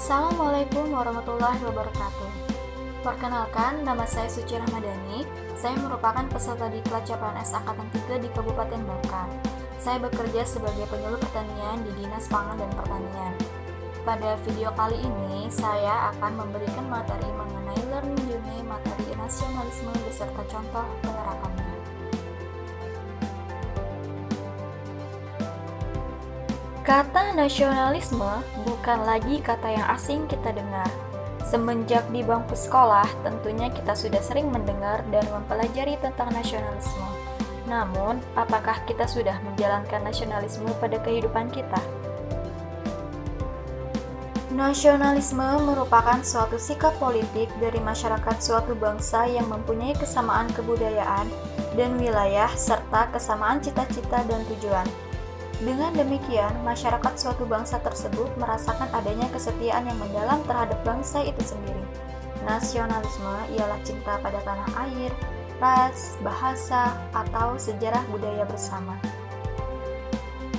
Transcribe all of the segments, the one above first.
Assalamualaikum warahmatullahi wabarakatuh. Perkenalkan, nama saya Suci Ramadhani. Saya merupakan peserta diklat CPNS Angkatan 3 di Kabupaten Bangka. Saya bekerja sebagai penyuluh pertanian di Dinas Pangan dan Pertanian. Pada video kali ini, saya akan memberikan materi mengenai Learning Journey materi nasionalisme beserta contoh penerapannya. Kata nasionalisme bukan lagi kata yang asing kita dengar. Semenjak di bangku sekolah, tentunya kita sudah sering mendengar dan mempelajari tentang nasionalisme. Namun, apakah kita sudah menjalankan nasionalisme pada kehidupan kita? Nasionalisme merupakan suatu sikap politik dari masyarakat suatu bangsa yang mempunyai kesamaan kebudayaan dan wilayah serta kesamaan cita-cita dan tujuan. Dengan demikian, masyarakat suatu bangsa tersebut merasakan adanya kesetiaan yang mendalam terhadap bangsa itu sendiri. Nasionalisme ialah cinta pada tanah air, ras, bahasa, atau sejarah budaya bersama.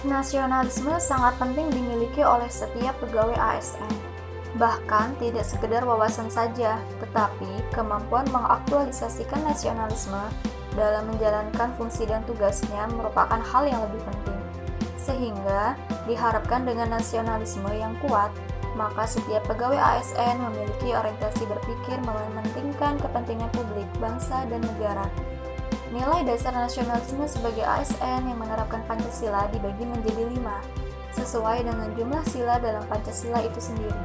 Nasionalisme sangat penting dimiliki oleh setiap pegawai ASN. Bahkan tidak sekedar wawasan saja, tetapi kemampuan mengaktualisasikan nasionalisme dalam menjalankan fungsi dan tugasnya merupakan hal yang lebih penting. Sehingga diharapkan dengan nasionalisme yang kuat, maka setiap pegawai ASN memiliki orientasi berpikir mementingkan kepentingan publik, bangsa, dan negara. Nilai dasar nasionalisme sebagai ASN yang menerapkan Pancasila dibagi menjadi 5, sesuai dengan jumlah sila dalam Pancasila itu sendiri.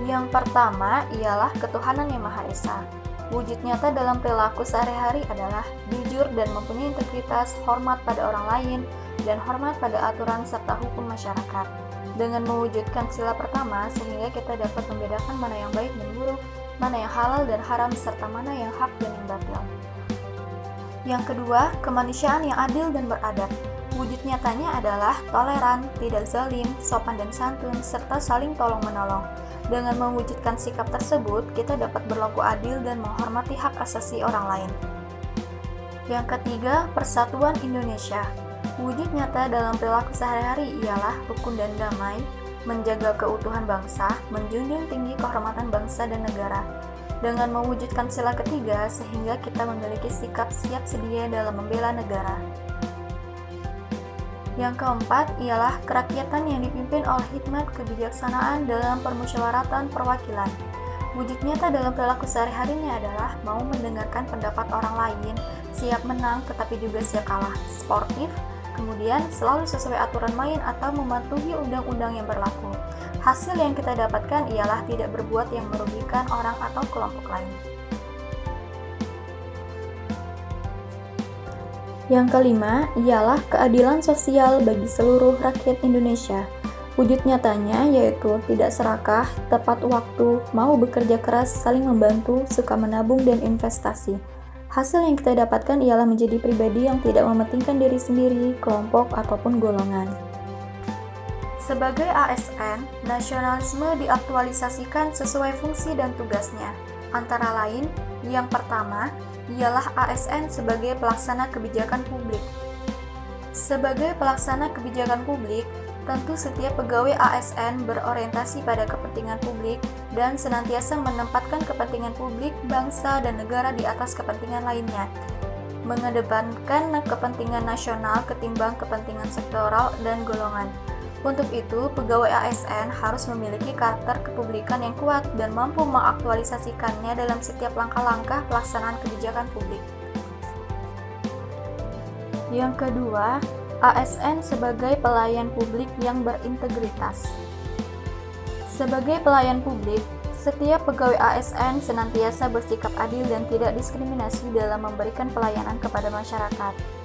Yang pertama ialah ketuhanan yang Maha Esa. Wujud nyata dalam perilaku sehari-hari adalah jujur dan mempunyai integritas, hormat pada orang lain, dan hormat pada aturan serta hukum masyarakat. Dengan mewujudkan sila pertama, sehingga kita dapat membedakan mana yang baik dan buruk, mana yang halal dan haram, serta mana yang hak dan yang batil. Yang kedua, kemanusiaan yang adil dan beradab. Wujud nyatanya adalah toleran, tidak zalim, sopan dan santun, serta saling tolong-menolong. Dengan mewujudkan sikap tersebut, kita dapat berlaku adil dan menghormati hak asasi orang lain. Yang ketiga, persatuan Indonesia. Wujud nyata dalam perilaku sehari-hari ialah rukun dan damai, menjaga keutuhan bangsa, menjunjung tinggi kehormatan bangsa dan negara. Dengan mewujudkan sila ketiga, sehingga kita memiliki sikap siap sedia dalam membela negara. Yang keempat ialah kerakyatan yang dipimpin oleh hikmat kebijaksanaan dalam permusyawaratan perwakilan. Wujud nyata dalam perilaku sehari-harinya adalah mau mendengarkan pendapat orang lain, siap menang tetapi juga siap kalah, sportif, kemudian selalu sesuai aturan main atau mematuhi undang-undang yang berlaku. Hasil yang kita dapatkan ialah tidak berbuat yang merugikan orang atau kelompok lain. Yang kelima ialah keadilan sosial bagi seluruh rakyat Indonesia. Wujud nyatanya yaitu tidak serakah, tepat waktu, mau bekerja keras, saling membantu, suka menabung dan investasi. Hasil yang kita dapatkan ialah menjadi pribadi yang tidak mementingkan diri sendiri, kelompok, ataupun golongan. Sebagai ASN, nasionalisme diaktualisasikan sesuai fungsi dan tugasnya. Antara lain, yang pertama, ialah ASN sebagai pelaksana kebijakan publik. Sebagai pelaksana kebijakan publik, tentu setiap pegawai ASN berorientasi pada kepentingan publik dan senantiasa menempatkan kepentingan publik, bangsa, dan negara di atas kepentingan lainnya, mengedepankan kepentingan nasional ketimbang kepentingan sektoral dan golongan. Untuk itu, pegawai ASN harus memiliki karakter kepublikan yang kuat dan mampu mengaktualisasikannya dalam setiap langkah-langkah pelaksanaan kebijakan publik. Yang kedua, ASN sebagai pelayan publik yang berintegritas. Sebagai pelayan publik, setiap pegawai ASN senantiasa bersikap adil dan tidak diskriminasi dalam memberikan pelayanan kepada masyarakat.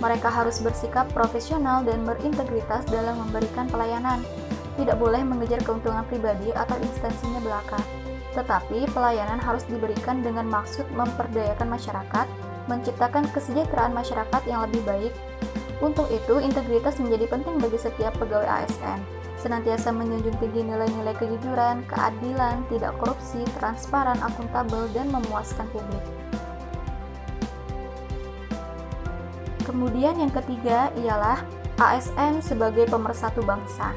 Mereka harus bersikap profesional dan berintegritas dalam memberikan pelayanan. Tidak boleh mengejar keuntungan pribadi atau instansinya belaka. Tetapi pelayanan harus diberikan dengan maksud memperdayakan masyarakat, menciptakan kesejahteraan masyarakat yang lebih baik. Untuk itu, integritas menjadi penting bagi setiap pegawai ASN. Senantiasa menjunjung tinggi nilai-nilai kejujuran, keadilan, tidak korupsi, transparan, akuntabel, dan memuaskan publik. Kemudian yang ketiga ialah ASN sebagai pemersatu bangsa.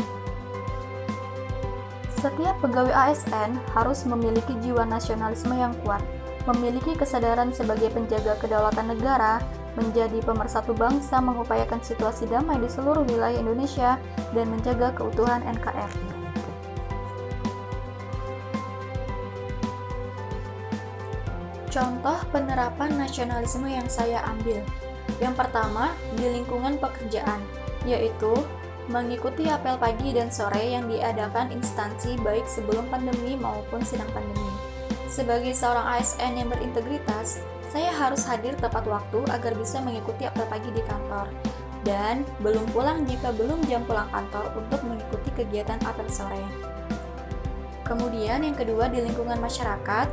Setiap pegawai ASN harus memiliki jiwa nasionalisme yang kuat, memiliki kesadaran sebagai penjaga kedaulatan negara, menjadi pemersatu bangsa, mengupayakan situasi damai di seluruh wilayah Indonesia, dan menjaga keutuhan NKRI. Contoh penerapan nasionalisme yang saya ambil. Yang pertama, di lingkungan pekerjaan, yaitu mengikuti apel pagi dan sore yang diadakan instansi baik sebelum pandemi maupun sedang pandemi. Sebagai seorang ASN yang berintegritas, saya harus hadir tepat waktu agar bisa mengikuti apel pagi di kantor, dan belum pulang jika belum jam pulang kantor untuk mengikuti kegiatan apel sore. Kemudian yang kedua di lingkungan masyarakat,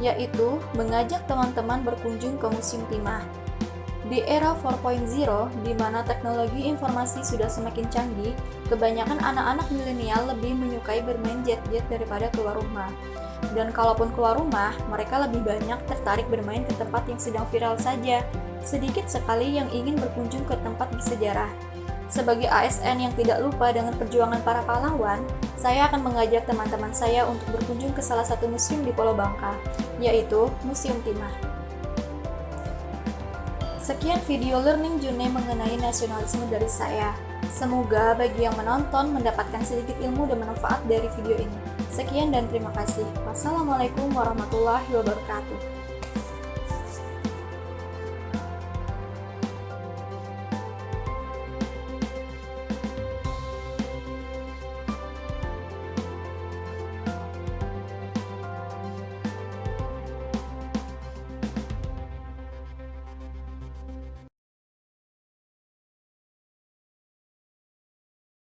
yaitu mengajak teman-teman berkunjung ke Museum Timah. Di era 4.0, di mana teknologi informasi sudah semakin canggih, kebanyakan anak-anak milenial lebih menyukai bermain jet-jet daripada keluar rumah. Dan kalaupun keluar rumah, mereka lebih banyak tertarik bermain ke tempat yang sedang viral saja. Sedikit sekali yang ingin berkunjung ke tempat bersejarah. Sebagai ASN yang tidak lupa dengan perjuangan para pahlawan, saya akan mengajak teman-teman saya untuk berkunjung ke salah satu museum di Pulau Bangka, yaitu Museum Timah. Sekian video learning journey mengenai nasionalisme dari saya. Semoga bagi yang menonton mendapatkan sedikit ilmu dan manfaat dari video ini. Sekian dan terima kasih. Wassalamualaikum warahmatullahi wabarakatuh.